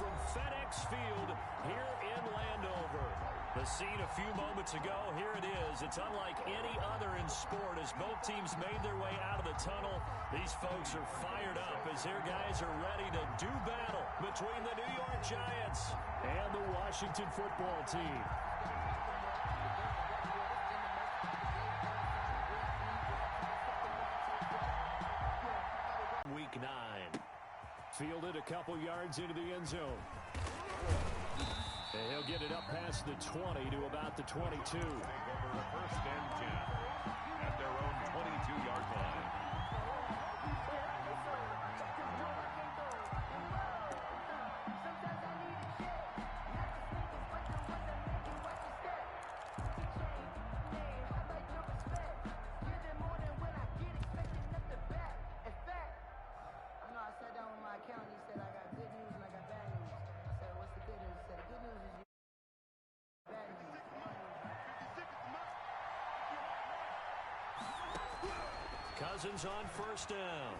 from FedEx Field here in Landover. The scene a few moments ago, here it is. It's unlike any other in sport as both teams made their way out of the tunnel. These folks are fired up as their guys are ready to do battle between the New York Giants and the Washington football team. Week 9. Fielded a couple yards into the end zone. And he'll get it up past the 20 to about the 22. Take over the first and 10 at their own 22-yard line. Cousins on first down.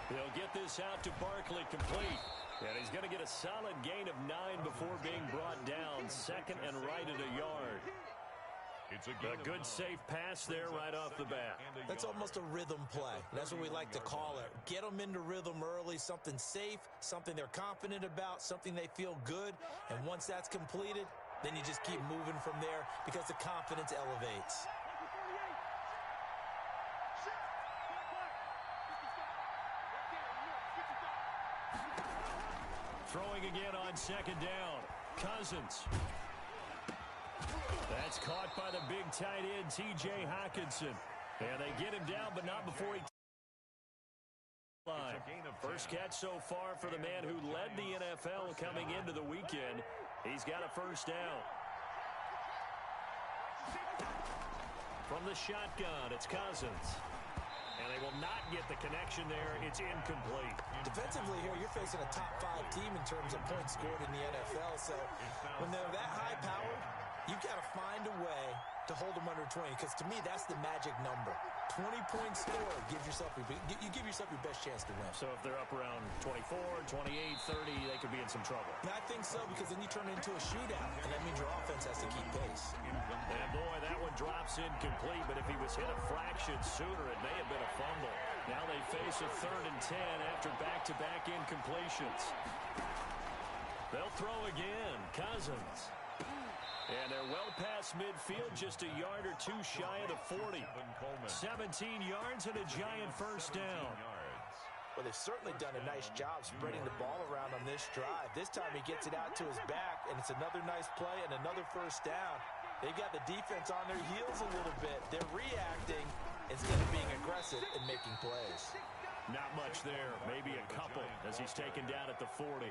He'll get this out to Barkley complete. And he's going to get a solid gain of 9 before being brought down. Second and right at a yard. It's a good safe pass there right off the bat. That's almost a rhythm play. That's what we like to call it. Get them into rhythm early, something safe, something they're confident about, something they feel good. And once that's completed, then you just keep moving from there because the confidence elevates. Throwing again on second down. Cousins. That's caught by the big tight end, T.J. Hockenson. And they get him down, but not before he... First catch so far for the man who led the NFL coming into the weekend. He's got a first down. From the shotgun, it's Cousins. And they will not get the connection there. It's incomplete. Defensively here, you're facing a top-5 team in terms of points scored in the NFL. So when they're that high-powered, you've got to find a way to hold them under 20. Because to me, that's the magic number. 20 points scored. You give yourself your best chance to win. So if they're up around 24, 28, 30, they could be in some trouble. And I think so, because then you turn it into a shootout. And that means your offense has to keep pace. And boy, that one drops incomplete. But if he was hit a fraction sooner, it may have been a fumble. Now they face a 3rd and 10 after back-to-back incompletions. They'll throw again. Cousins. And they're well past midfield, just a yard or two shy of the 40. 17 yards and a Giant first down. Well, they've certainly done a nice job spreading the ball around on this drive. This time he gets it out to his back, and it's another nice play and another first down. They've got the defense on their heels a little bit. They're reacting instead of being aggressive and making plays. Not much there, maybe a couple as he's taken down at the 40.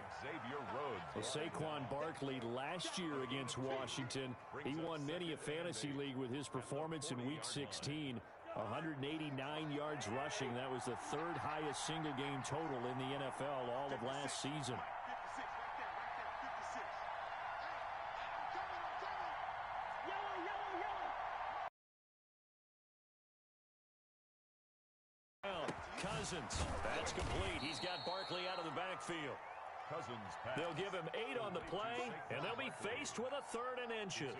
Well, Saquon Barkley last year against Washington, he won many a fantasy league with his performance in Week 16. 189 yards rushing. That was the 3rd highest single game total in the NFL all of last season. Cousins. That's complete. He's got Barkley out of the backfield. They'll give him 8 on the play, and they'll be faced with a 3rd and inches.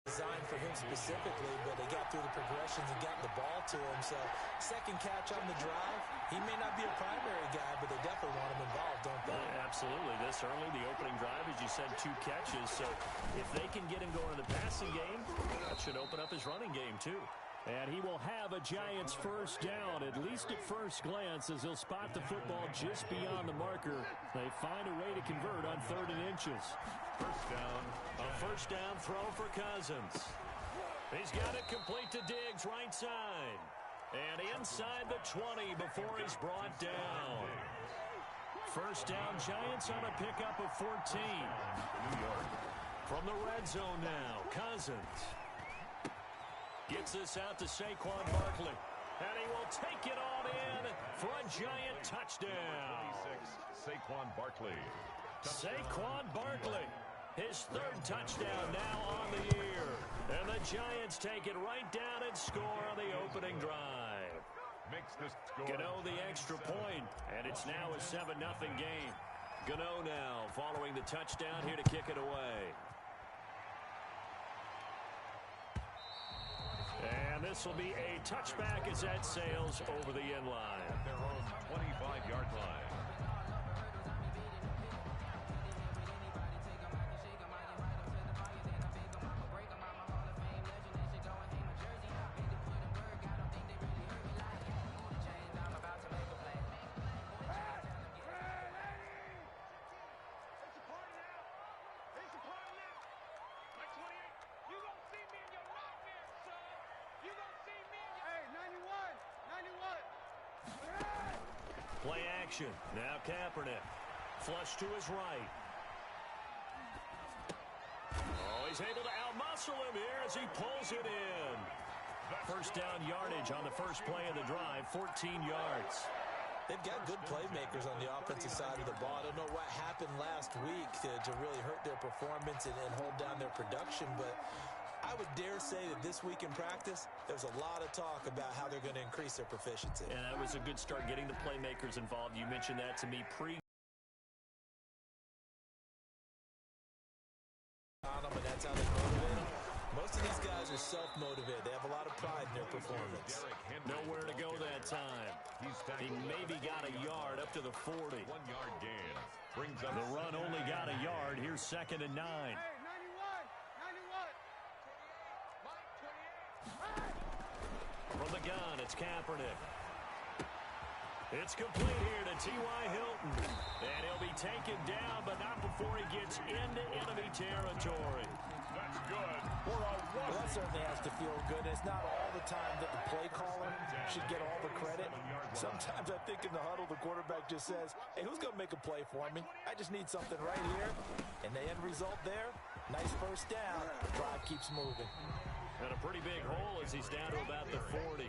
Designed for him specifically, but they got through the progressions and got the ball to him. So second catch on the drive. He may not be a primary guy, but they definitely want him involved, don't they? Absolutely. This early, the opening drive, as you said, 2 catches. So if they can get him going in the passing game, that should open up his running game too. And he will have a Giants first down, at least at first glance, as he'll spot the football just beyond the marker. They find a way to convert on 3rd and inches. First down. A first down throw for Cousins. He's got it complete to Diggs, right side. And inside the 20 before he's brought down. First down, Giants on a pickup of 14. New York. From the red zone now, Cousins. Gets this out to Saquon Barkley. And he will take it on in for a Giant touchdown. 26, Saquon Barkley. Saquon Barkley. His 3rd touchdown now on the year. And the Giants take it right down and score on the opening drive. makes the score. Gano the extra point, and it's now a 7-0 game. Gano now following the touchdown here to kick it away. And this will be a touchback as that sails over the end line. At their own 25-yard line. Play action. Now Kaepernick. Flush to his right. Oh, he's able to outmuscle him here as he pulls it in. First down yardage on the first play of the drive, 14 yards. They've got good playmakers on the offensive side of the ball. I don't know what happened last week to really hurt their performance and hold down their production, but I would dare say that this week in practice, there's a lot of talk about how they're going to increase their proficiency. And that was a good start getting the playmakers involved. You mentioned that to me pre. And that's how they motivate them. Most of these guys are self-motivated. They have a lot of pride in their performance. Nowhere to go that time. He maybe got a yard up to the 40. 1-yard gain. Brings up the run only got a yard. Here's 2nd and 9. From the gun, it's Kaepernick. It's complete here to T.Y. Hilton. And he'll be taken down, but not before he gets into enemy territory. That's good. Well, that certainly has to feel good. It's not all the time that the play caller should get all the credit. Sometimes I think in the huddle, the quarterback just says, hey, who's going to make a play for me? I just need something right here. And the end result there, nice first down. The drive keeps moving. And a pretty big hole as he's down to about the 40.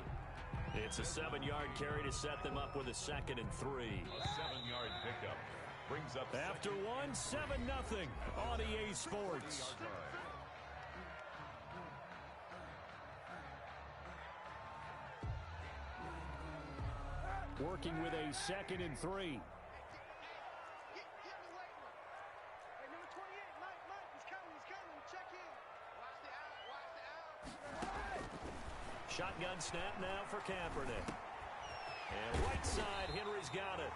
It's a 7-yard carry to set them up with a 2nd and 3. A 7-yard pickup brings up after 7-0 on EA Sports. Working with a 2nd and 3. Shotgun snap now for Kaepernick. And right side, Henry's got it.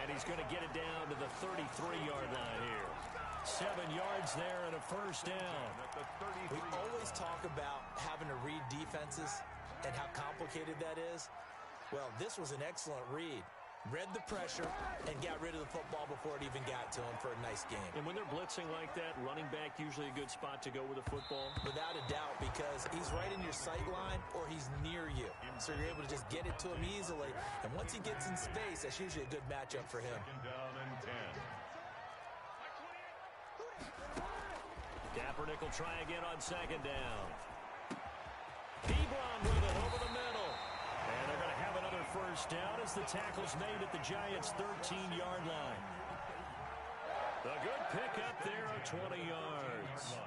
And he's going to get it down to the 33-yard line here. 7 yards there and a first down. We always talk about having to read defenses and how complicated that is. Well, this was an excellent read. Read the pressure and got rid of the football before it even got to him for a nice game. And when they're blitzing like that, running back usually a good spot to go with the football? Without a doubt, because he's right in your sight line or he's near you. So you're able to just get it to him easily. And once he gets in space, that's usually a good matchup for him. 2nd down and 10. Kaepernick will try again on 2nd down. Ebron with it over the middle. And they're going to have another first down as the tackle's made at the Giants' 13-yard line. A good pickup there of 20 yards.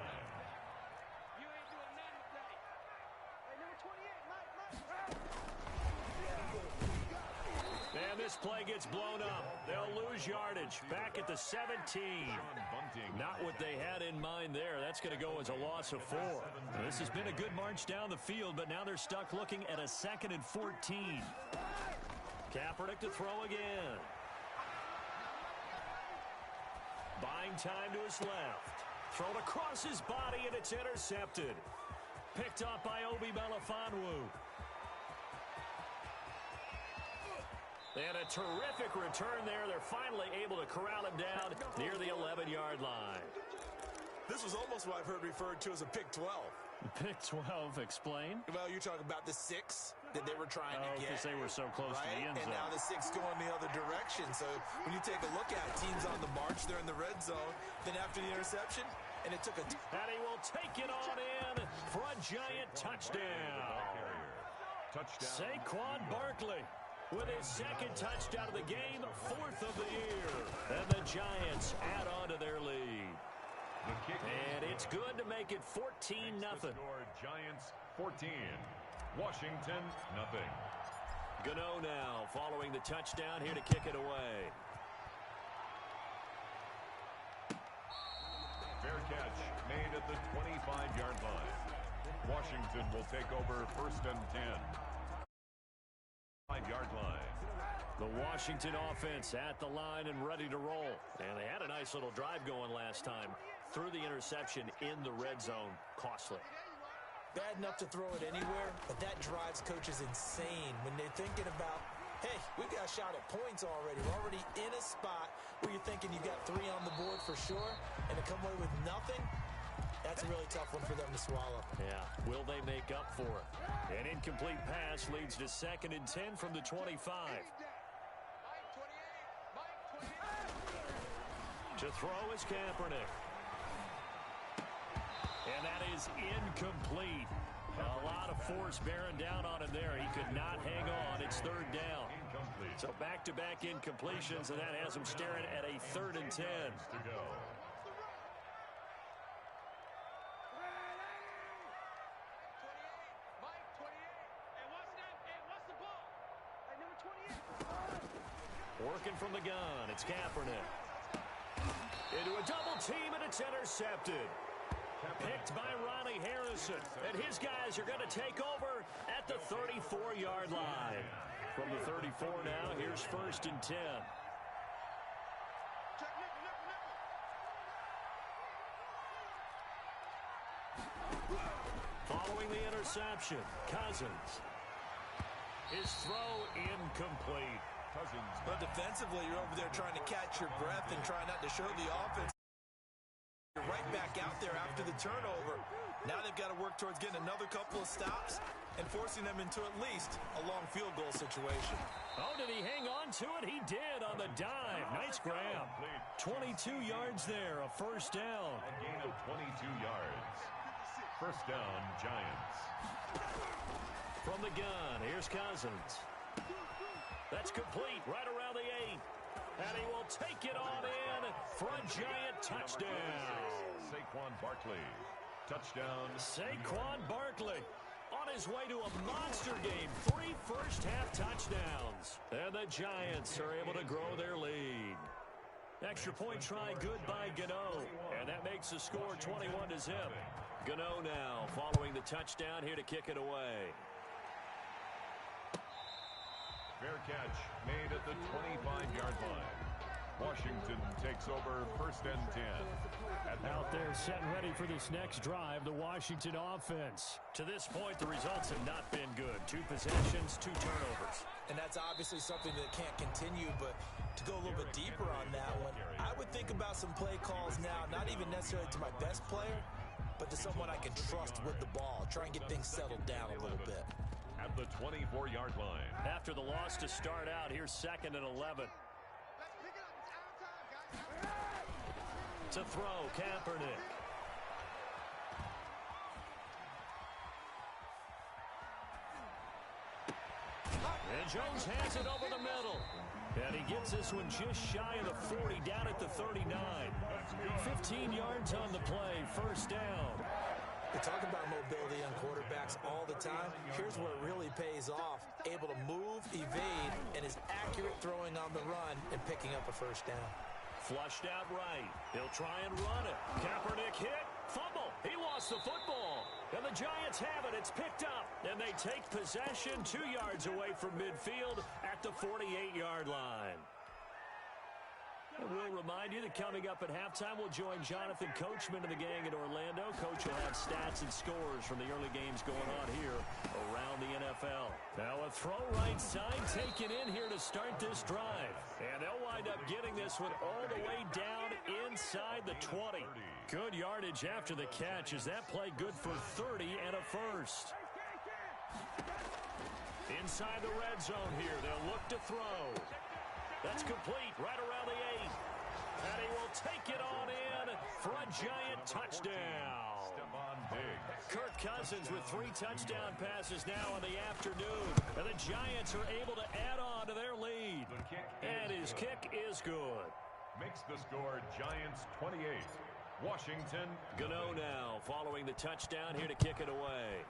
And this play gets blown up. They'll lose yardage. Back at the 17. Not what they had in mind there. That's going to go as a loss of 4. This has been a good march down the field, but now they're stuck looking at a 2nd and 14. Kaepernick to throw again. Buying time to his left. Thrown across his body, and it's intercepted. Picked up by Obi Melifonwu. And a terrific return there. They're finally able to corral him down near the 11-yard line. This was almost what I've heard referred to as a pick 12. Pick 12, explain. Well, you're talking about the 6 that they were trying to get. Because they were so close to the end zone. And now the 6 going the other direction. So when you take a look at teams on the march, they're in the red zone. Then after the interception, and it took a... And he will take it on in for a Giant touchdown. Saquon Barkley with his 2nd touchdown of the game, 4th of the year. And the Giants add on to their lead. And it's good to make it 14-0. Giants 14, Washington nothing. Gano now following the touchdown here to kick it away. Fair catch made at the 25-yard line. Washington will take over 1st and 10. 5-yard line. The Washington offense at the line and ready to roll. And they had a nice little drive going last time. Threw the interception in the red zone. Costly. Bad enough to throw it anywhere, but that drives coaches insane when they're thinking about, hey, we've got a shot at points already. We're already in a spot where you're thinking you got 3 on the board for sure, and to come away with nothing, that's a really tough one for them to swallow. Yeah, will they make up for it? An incomplete pass leads to 2nd and 10 from the 25. To throw is Kaepernick. And that is incomplete. A lot of force bearing down on him there. He could not hang on. It's 3rd down. So back-to-back incompletions, and that has him staring at a 3rd and 10. To go. Working from the gun, it's Kaepernick. Into a double team, and it's intercepted. Picked by Ronnie Harrison. And his guys are going to take over at the 34-yard line. From the 34 now, here's 1st and 10. Following the interception, Cousins. His throw incomplete. But defensively, you're over there trying to catch your breath and try not to show the offense. You're right back out there after the turnover. Now they've got to work towards getting another couple of stops and forcing them into at least a long field goal situation. Oh, did he hang on to it? He did on the dive. Nice grab. 22 yards there, a 1st down. A gain of 22 yards. 1st down, Giants. From the gun, here's Cousins. That's complete right around the 8. And he will take it on in for a Giant touchdown. Saquon Barkley. Touchdown. Saquon Barkley on his way to a monster game. 3 first-half touchdowns. And the Giants are able to grow their lead. Extra point try good by Gano. And that makes the score 21-0. Gano now following the touchdown here to kick it away. Fair catch made at the 25-yard line. Washington takes over 1st and 10. Out there set and ready for this next drive, the Washington offense. To this point, the results have not been good. 2 possessions, 2 turnovers. And that's obviously something that can't continue, but to go a little bit deeper on that one, I would think about some play calls now, not even necessarily to my best player, but to someone I can trust with the ball. Try and get things settled down a little bit. At the 24-yard line. After the loss to start out, here's 2nd and 11. To throw, Kaepernick. And Jones has it over the middle. And he gets this one just shy of the 40, down at the 39. 15 yards on the play, 1st down. We talk about mobility on quarterbacks all the time. Here's where it really pays off. Able to move, evade, and is accurate throwing on the run and picking up a 1st down. Flushed out right. He'll try and run it. Kaepernick hit. Fumble. He lost the football. And the Giants have it. It's picked up. And they take possession 2 yards away from midfield at the 48-yard line. And we'll remind you that coming up at halftime, we'll join Jonathan Coachman and the gang in Orlando. Coach will have stats and scores from the early games going on here around the NFL. Now a throw right side taken in here to start this drive. And they'll wind up getting this one all the way down inside the 20. Good yardage after the catch. Is that play good for 30 and a 1st? Inside the red zone here. They'll look to throw. That's complete right around the 8. And he will take it on in for a Giant touchdown. Kirk Cousins with 3 touchdown passes now in the afternoon. And the Giants are able to add on to their lead. And his kick is good. Makes the score Giants 28. Washington. Gano now following the touchdown here to kick it away.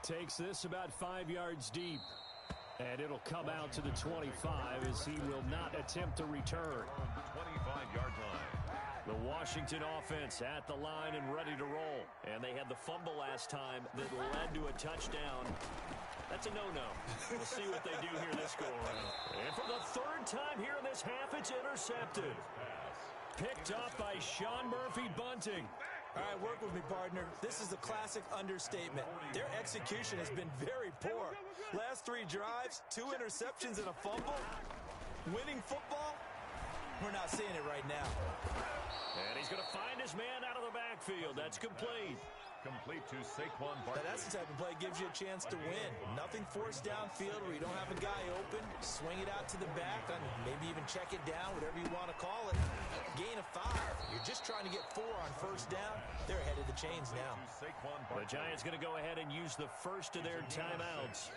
Takes this about 5 yards deep. And it'll come out to the 25 as he will not attempt to return. 25-yard line. The Washington offense at the line and ready to roll. And they had the fumble last time that led to a touchdown. That's a no-no. We'll see what they do here this go-around. And for the third time here in this half, it's intercepted. Picked up by Sean Murphy-Bunting. All right, work with me, partner. This is a classic understatement. Their execution has been very poor. Last 3 drives, 2 interceptions and a fumble. Winning football? We're not seeing it right now. And he's going to find his man out of the backfield. That's complete. Complete to Saquon Barkley. Now, that's the type of play that gives you a chance to win. Nothing forced downfield where you don't have a guy open. Swing it out to the back, and maybe even check it down, whatever you want to call it. Gain of 5. You're just trying to get 4 on first down. They're ahead of the chains now. The Giants going to go ahead and use the first of their timeouts,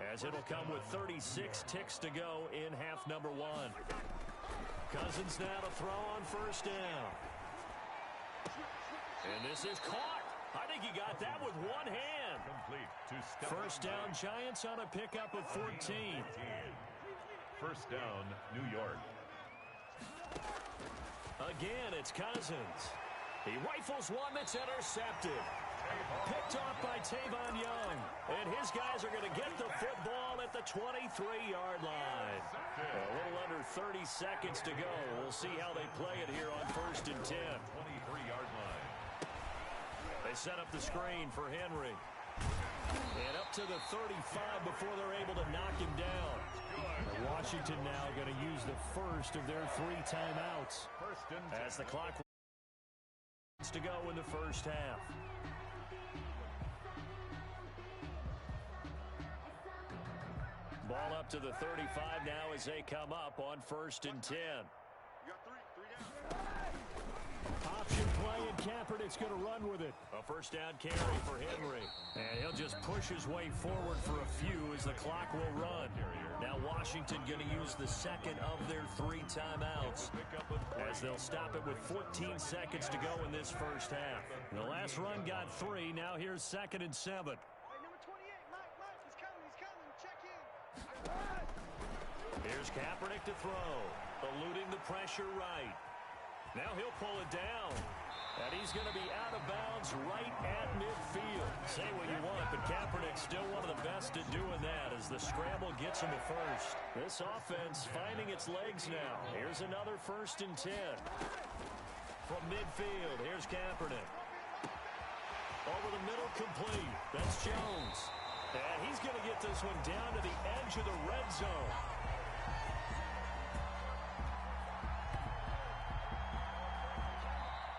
as it'll come with 36 ticks to go in half number 1. Cousins now to throw on first down. And this is caught. I think he got that with one hand. Complete to first down, Giants on a pickup of 14. First down, New York. Again, it's Cousins. He rifles one that's intercepted. Picked off by Tavon Young. And his guys are going to get the football at the 23-yard line. A little under 30 seconds to go. We'll see how they play it here on first and 10. 23-yard line. They set up the screen for Henry. And up to the 35 before they're able to knock him down. Washington now going to use the first of their 3 timeouts as the clock wants to go in the first half. Ball up to the 35 now as they come up on first and 10. Option play, and Kaepernick's going to run with it. A first down carry for Henry. And he'll just push his way forward for a few as the clock will run. Now Washington going to use the second of their 3 timeouts as they'll stop it with 14 seconds to go in this first half. The last run got 3. Now here's second and 7. Number 28, Mike, he's coming, check in. Here's Kaepernick to throw, eluding the pressure right. Now he'll pull it down, and he's going to be out of bounds right at midfield. Say what you want, but Kaepernick's still one of the best at doing that as the scramble gets him to first. This offense finding its legs now. Here's another first and 10. From midfield, here's Kaepernick. Over the middle, complete. That's Jones. And he's going to get this one down to the edge of the red zone.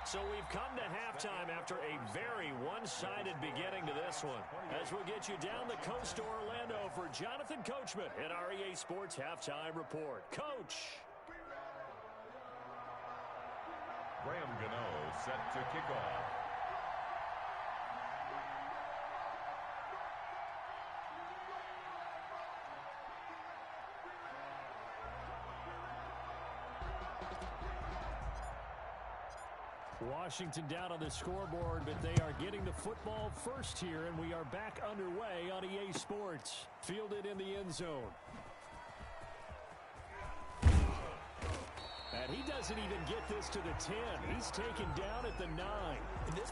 So we've come to halftime after a very one-sided beginning to this one. As we'll get you down the coast to Orlando for Jonathan Coachman at our EA Sports Halftime Report. Coach. Graham Gano set to kick off. Washington down on the scoreboard, but they are getting the football first here, and we are back underway on EA Sports. Fielded in the end zone. And he doesn't even get this to the 10. He's taken down at the 9. And this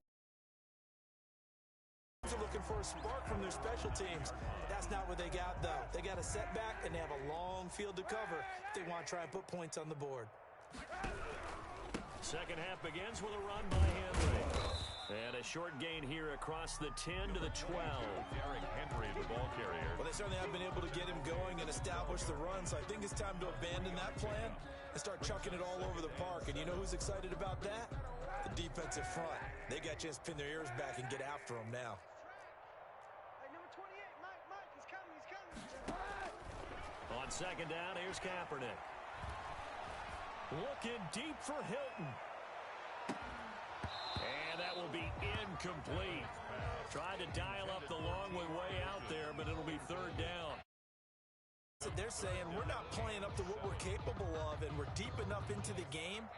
are looking for a spark from their special teams. That's not what they got, though. They got a setback, and they have a long field to cover if they want to try and put points on the board. Second half begins with a run by Henry. And a short gain here across the 10 to the 12. Derrick Henry, the ball carrier. Well, they certainly have been able to get him going and establish the run, so I think it's time to abandon that plan and start chucking it all over the park. And you know who's excited about that? The defensive front. They got a chance to pin their ears back and get after him now. Hey, number 28, Mike, he's coming. On second down, here's Kaepernick. Looking deep for Hilton. And that will be incomplete. Tried to dial up the long way out there, but it'll be third down. They're saying we're not playing up to what we're capable of, and we're deep enough into the game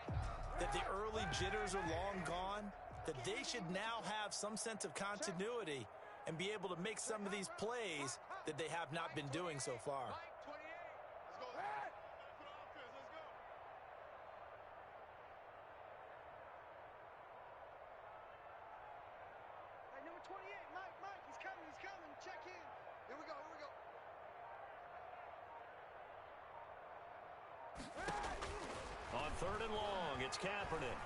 that the early jitters are long gone, that they should now have some sense of continuity and be able to make some of these plays that they have not been doing so far. Hey, number 28, Mike, he's coming. Check in. Here we go. On 3rd and long, it's Kaepernick.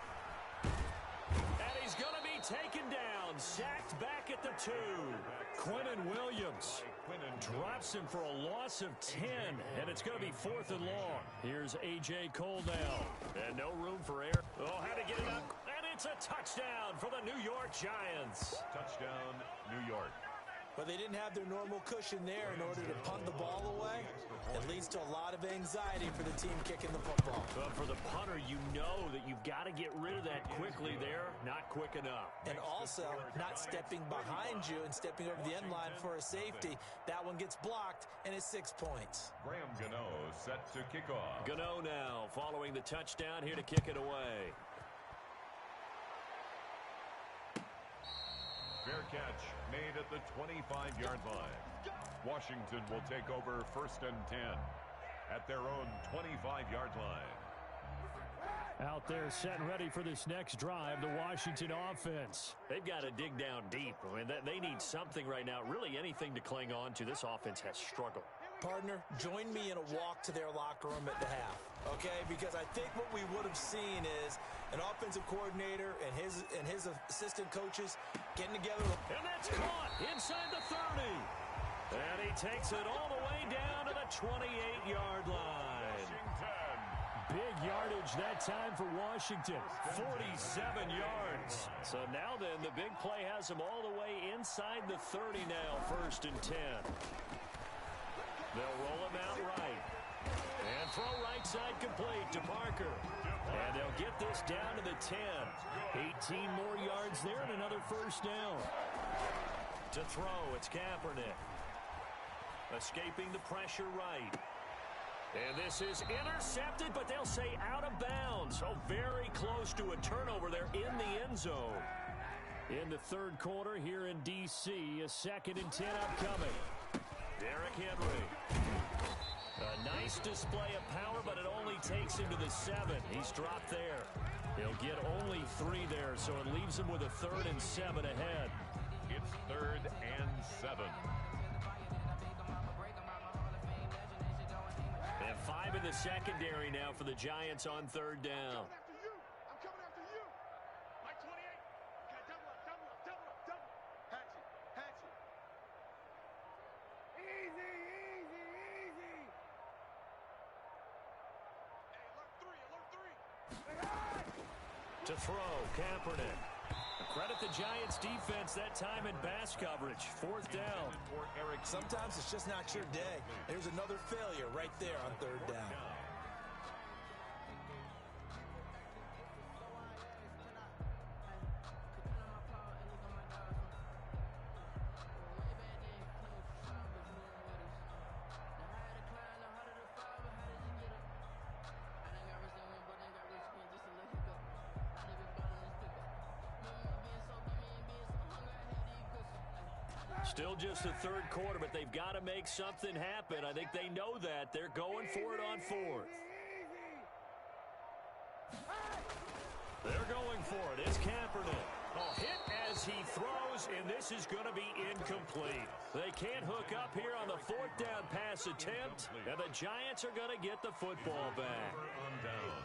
And he's going to be taken down, sacked back at the 2. Quinnen Williams drops him for a loss of 10, and it's going to be 4th and long. Here's A.J. Cole now, and no room for error. Oh, had to get it up, and it's a touchdown for the New York Giants. Touchdown, New York. But they didn't have their normal cushion there in order to punt the ball away. It leads to a lot of anxiety for the team kicking the football. But for the punter, you know that you've got to get rid of that quickly there. Not quick enough. And also, not stepping behind you and stepping over the end line for a safety. That one gets blocked, and it's 6 points. Graham Gano set to kick off. Gano now following the touchdown here to kick it away. Fair catch made at the 25-yard line. Washington will take over 1st and 10 at their own 25-yard line. Out there set and ready for this next drive, the Washington offense. They've got to dig down deep. I mean, they need something right now, really anything to cling on to. This offense has struggled. Partner, join me in a walk to their locker room at the half, okay? Because I think what we would have seen is an offensive coordinator and his assistant coaches getting together. And that's caught inside the 30. And he takes it all the way down to the 28-yard line. Big yardage that time for Washington, 47 yards. So now then, the big play has him all the way inside the 30 now, 1st and 10. They'll roll him out right. And throw right side complete to Parker. And they'll get this down to the 10. 18 more yards there and another 1st down. To throw, it's Kaepernick. Escaping the pressure right. And this is intercepted, but they'll say out of bounds. So very close to a turnover there in the end zone. In the 3rd quarter here in D.C., a 2nd and 10 upcoming. Derrick Henry. A nice display of power, but it only takes him to the 7. He's dropped there. He'll get only 3 there, so it leaves him with a 3rd and 7 ahead. It's 3rd and 7. And 5 in the secondary now for the Giants on 3rd down. I'm coming after you. Mike 28. Okay, double up. Hatch it. Easy. Hey, alert 3. To throw, Kaepernick. Credit the Giants defense that time in pass coverage. 4th down. Sometimes it's just not your day. There's another failure right there on 3rd down. Still just the 3rd quarter, but they've got to make something happen. I think they know that. They're going for it on 4th. They're going for it. It's Kaepernick. A hit as he throws, and this is going to be incomplete. They can't hook up here on the 4th down pass attempt, and the Giants are going to get the football back. On down.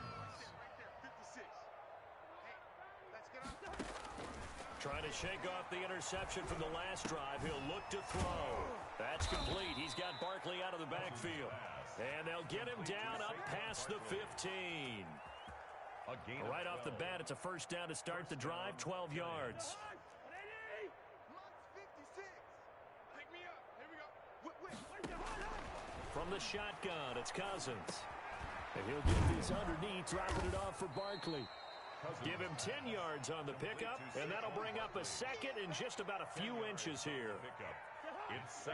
Trying to shake off the interception from the last drive. He'll look to throw. That's complete. He's got Barkley out of the backfield. And they'll get him down up past the 15. Right off the bat, it's a 1st down to start the drive, 12 yards. From the shotgun, it's Cousins. And he'll get this underneath, dropping it off for Barkley. Give him 10 yards on the pickup, and that'll bring up a 2nd and just about a few inches here.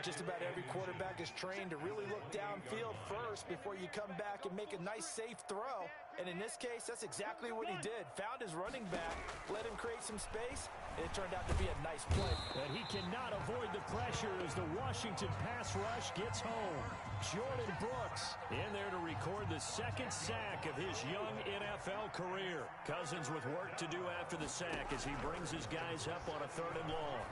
Just about every quarterback is trained to really look downfield first before you come back and make a nice, safe throw. And in this case, that's exactly what he did. Found his running back, let him create some space, and it turned out to be a nice play. And he cannot avoid the pressure as the Washington pass rush gets home. Jordan Brooks in there to record the second sack of his young NFL career. Cousins with work to do after the sack as he brings his guys up on a 3rd and long.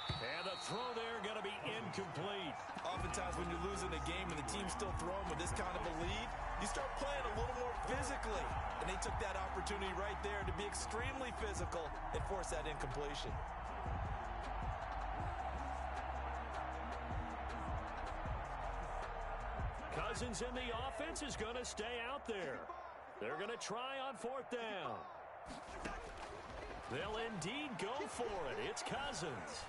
And the throw there going to be incomplete. Oftentimes when you're losing a game and the team's still throwing with this kind of a lead, you start playing a little more physically. And they took that opportunity right there to be extremely physical and force that incompletion. Cousins in the offense is going to stay out there. They're going to try on 4th down. They'll indeed go for it. It's Cousins.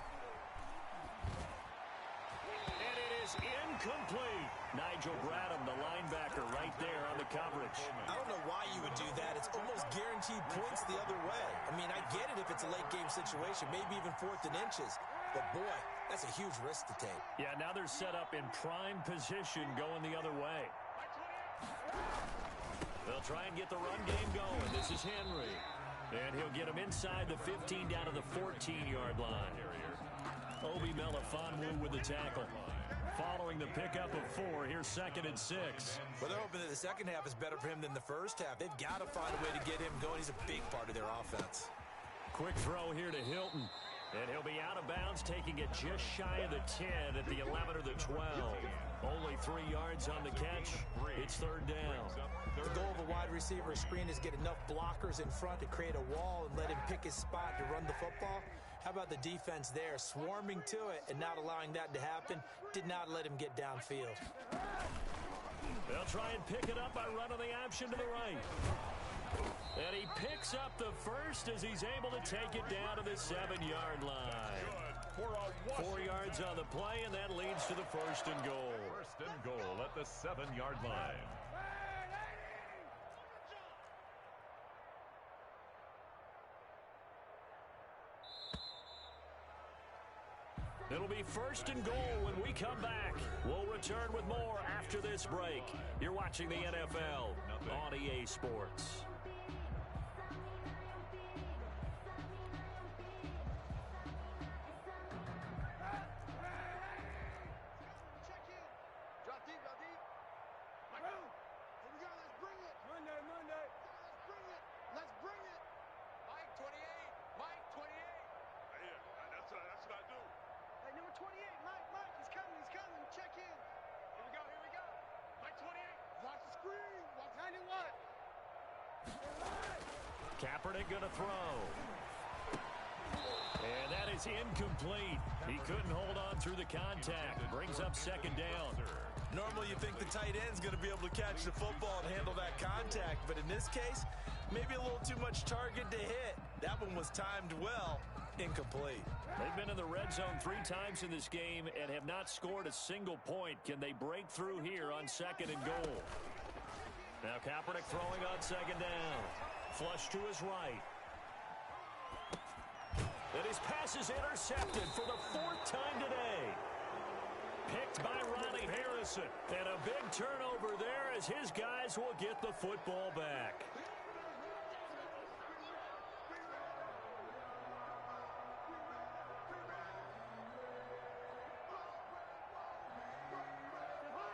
And it is incomplete. Nigel Bradham, the linebacker, right there on the coverage. I don't know why you would do that. It's almost guaranteed points the other way. I mean, I get it if it's a late game situation, maybe even 4th and inches. But, boy, that's a huge risk to take. Yeah, now they're set up in prime position going the other way. They'll try and get the run game going. This is Henry. And he'll get him inside the 15 down to the 14-yard line. Obi Melifonwu with the tackle. Following the pickup of 4, here's 2nd and 6. Well, they're hoping that the second half is better for him than the first half. They've got to find a way to get him going. He's a big part of their offense. Quick throw here to Hilton. And he'll be out of bounds, taking it just shy of the 10 at the 11 or the 12. Only 3 yards on the catch. It's 3rd down. The goal of a wide receiver screen is get enough blockers in front to create a wall and let him pick his spot to run the football. How about the defense there, swarming to it and not allowing that to happen? Did not let him get downfield. They'll try and pick it up by running the option to the right. And he picks up the first as he's able to take it down to the 7-yard line. 4 yards on the play, and that leads to the 1st and goal. 1st and goal at the 7-yard line. It'll be 1st and goal when we come back. We'll return with more after this break. You're watching the NFL on EA Sports. Kaepernick going to throw. And that is incomplete. He couldn't hold on through the contact. Brings up 2nd down. Normally you think the tight end's going to be able to catch the football and handle that contact, but in this case, maybe a little too much target to hit. That one was timed well. Incomplete. They've been in the red zone 3 times in this game and have not scored a single point. Can they break through here on 2nd and goal? Now Kaepernick throwing on 2nd down. Flush to his right. And his pass is intercepted for the 4th time today. Picked by Ronnie Harrison. And a big turnover there as his guys will get the football back.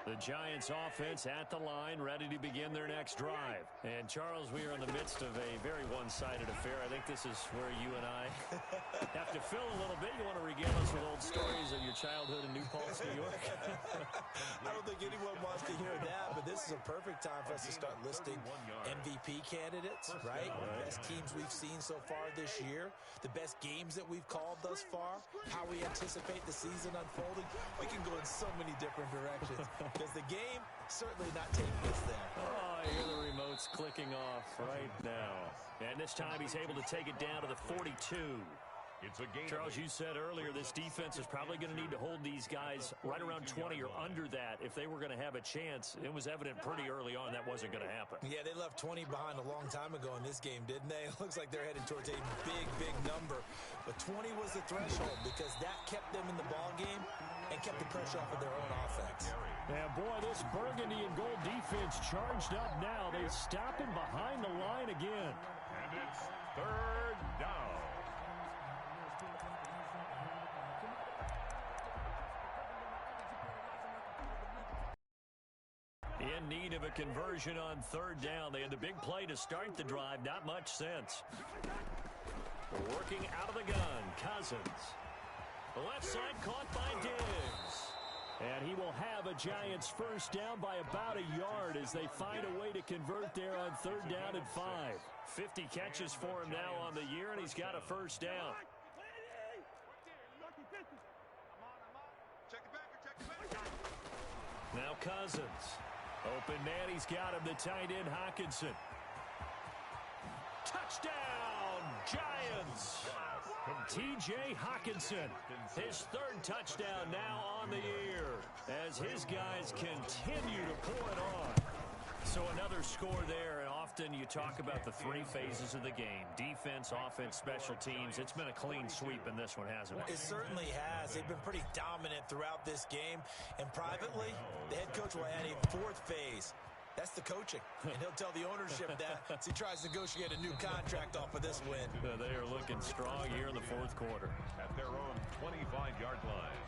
The Giants offense at the line, ready to begin their next drive. And, Charles, we are in the midst of a very one-sided affair. I think this is where you and I have to fill a little bit. You want to regale us with old stories of your childhood in New Paltz, New York? I don't think anyone wants to hear that, but this is a perfect time for us to start listing MVP candidates, right? The best teams we've seen so far this year, the best games that we've called thus far, how we anticipate the season unfolding. We can go in so many different directions. Because the game certainly not taking us there. Oh, I hear the remotes clicking off right now. And this time he's able to take it down to the 42. It's a gain. Charles, you said earlier this defense is probably going to need to hold these guys right around 20 or under that if they were going to have a chance. It was evident pretty early on that wasn't going to happen. Yeah, they left 20 behind a long time ago in this game, didn't they? It looks like they're headed towards a big, big number. But 20 was the threshold because that kept them in the ball game and kept the pressure off of their own offense. And boy, this burgundy and gold defense charged up now. They stop him behind the line again. And it's third down. In need of a conversion on third down. They had the big play to start the drive. Not much sense. Working out of the gun, Cousins. The left side caught by Diggs. And he will have a Giants first down by about a yard as they find a way to convert there on third down and 5. 50 catches for him now on the year, and he's got a first down. Now Cousins. Open man, he's got him, the tight end, Hockenson. Touchdown, Giants! T.J. Hockenson, his third touchdown now on the year as his guys continue to pull it on. So another score there, and often you talk about the three phases of the game. Defense, offense, special teams. It's been a clean sweep in this one, hasn't it? It certainly has. They've been pretty dominant throughout this game. And privately, the head coach will add a fourth phase. That's the coaching. And he'll tell the ownership that as he tries to negotiate a new contract off of this win. They are looking strong here in the fourth quarter. At their own 25-yard line.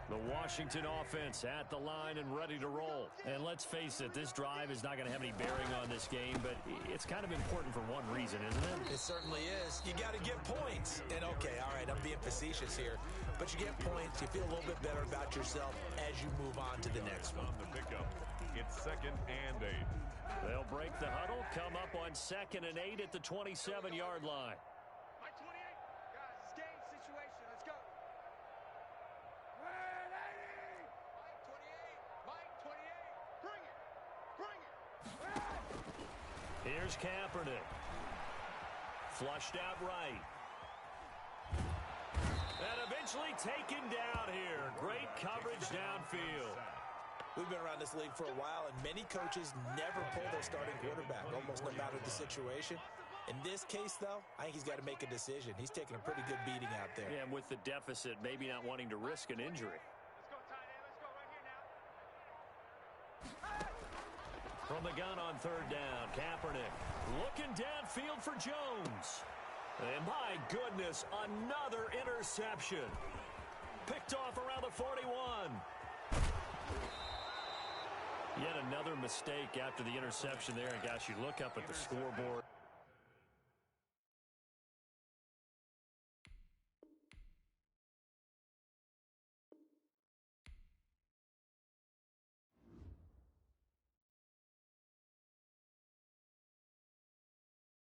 The Washington offense at the line and ready to roll. And let's face it, this drive is not going to have any bearing on this game, but it's kind of important for one reason, isn't it? It certainly is. You got to get points. And okay, all right, I'm being facetious here, but you get points, you feel a little bit better about yourself as you move on to the next one. On the pickup, it's 2nd and 8. They'll break the huddle, come up on 2nd and 8 at the 27-yard line. Here's Kaepernick. Flushed out right. And eventually taken down here. Great coverage downfield. We've been around this league for a while, and many coaches never pull their starting quarterback, almost no matter the situation. In this case, though, I think he's got to make a decision. He's taking a pretty good beating out there. Yeah, and with the deficit, maybe not wanting to risk an injury. From the gun on third down, Kaepernick looking downfield for Jones. And my goodness, another interception. Picked off around the 41. Yet another mistake after the interception there. And gosh, you look up at the scoreboard.